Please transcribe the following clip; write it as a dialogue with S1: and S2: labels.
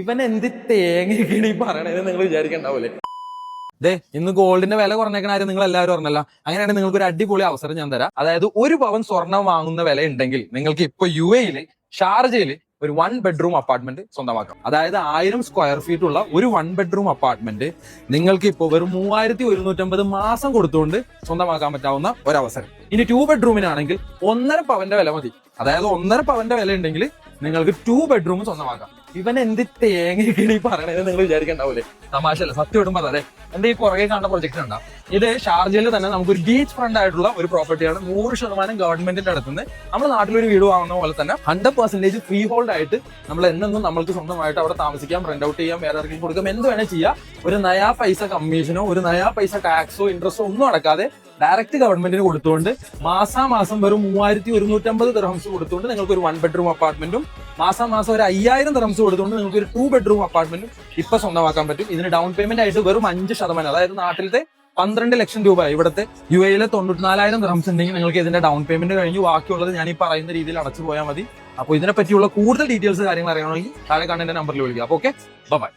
S1: ഇവൻ എന്ത് തേങ്ങയൊക്കെയാണ് ഈ പറയണതെന്ന് നിങ്ങൾ വിചാരിക്കണ്ടാവൂലേ. ഇന്ന് ഗോൾഡിന്റെ വില കുറഞ്ഞേക്കണ കാര്യം നിങ്ങൾ എല്ലാവരും പറഞ്ഞല്ലോ. അങ്ങനെയാണെങ്കിൽ നിങ്ങൾക്ക് ഒരു അടിപൊളി അവസരം ഞാൻ തരാം. അതായത് 1 പവൻ സ്വർണം വാങ്ങുന്ന വില ഉണ്ടെങ്കിൽ നിങ്ങൾക്ക് ഇപ്പൊ UAE ഷാർജയില് ഒരു 1 ബെഡ്റൂം അപ്പാർട്ട്മെന്റ് സ്വന്തമാക്കാം. അതായത് 1000 സ്ക്വയർ ഫീറ്റ് ഉള്ള ഒരു 1 ബെഡ്റൂം അപ്പാർട്ട്മെന്റ് നിങ്ങൾക്ക് ഇപ്പോൾ വെറും 3150 മാസം കൊടുത്തുകൊണ്ട് സ്വന്തമാക്കാൻ പറ്റാവുന്ന ഒരവസരം. ഇനി 2 ബെഡ്റൂമിനാണെങ്കിൽ 1.5 പവന്റെ വില മതി. അതായത് 1.5 പവന്റെ വില ഉണ്ടെങ്കിൽ നിങ്ങൾക്ക് 2 ബെഡ്റൂം സ്വന്തമാക്കാം. ഇവൻ എന്ത് തേങ്ങയൊക്കെയാണ് ഈ പറയണത് നിങ്ങൾ വിചാരിക്കണ്ടാവൂലേ. തമാശല്ല, സത്യം ഇടുമ്പോ അതെ. എന്റെ ഈ പുറകെ കാണുന്ന പ്രൊജക്ട് ഉണ്ടാവും. ഇത് ഷാർജയിൽ തന്നെ നമുക്കൊരു ബീച്ച് ഫ്രണ്ട് ആയിട്ടുള്ള ഒരു പ്രോപ്പർട്ടിയാണ്. 100% ഗവൺമെന്റിന്റെ അടുത്തുനിന്ന് നമ്മുടെ നാട്ടിലൊരു വീട് വാങ്ങുന്ന പോലെ തന്നെ 100% ഫ്രീ ഹോൾഡ് ആയിട്ട് നമ്മൾ എന്നും നമ്മൾക്ക് സ്വന്തമായിട്ട് അവിടെ താമസിക്കാം, റെന്റ് ഔട്ട് ചെയ്യാം, വേറെ ആർക്കും കൊടുക്കാം, എന്ത് വേണേൽ ചെയ്യാം. ഒരു നയാ പൈസ കമ്മീഷനോ ഒരു നയാ പൈസ ടാക്സോ ഇൻട്രസ്റ്റോ ഒന്നും അടക്കാതെ ഡയറക്റ്റ് ഗവൺമെന്റിന് കൊടുത്തുകൊണ്ട് മാസം വെറും 3150 ദിർഹംസ് കൊടുത്തുകൊണ്ട് നിങ്ങൾക്ക് ഒരു 1 ബെഡ്റൂം അപ്പാർട്ട്മെന്റും മാസം ഒരു 5000 ദിർഹംസ് കൊടുത്തുകൊണ്ട് നിങ്ങൾക്ക് ഒരു 2 ബെഡ്റൂം അപ്പാർട്ട്മെന്റും ഇപ്പൊ സ്വന്തമാക്കാൻ പറ്റും. ഇതിന് ഡൗൺ പേയ്മെന്റ് ആയിട്ട് വെറും 5%, അതായത് നാട്ടിലത്തെ 12 ലക്ഷം രൂപ, ഇവിടുത്തെ UAE 94,000 ദിർഹംസ് ഉണ്ടെങ്കിൽ നിങ്ങൾക്ക് ഇതിന്റെ ഡൗൺ പേയ്മെന്റ് കഴിഞ്ഞ് ബാക്കിയുള്ളത് ഞാൻ ഈ പറയുന്ന രീതിയിൽ അടച്ചു പോയാൽ മതി. അപ്പോൾ ഇതിനെ പറ്റിയുള്ള കൂടുതൽ ഡീറ്റെയിൽസ് കാര്യങ്ങൾ അറിയണമെങ്കിൽ താഴെ കാണുന്ന നമ്പറിൽ വിളിക്കുക. അപ്പോൾ ഓക്കെ, ബൈ.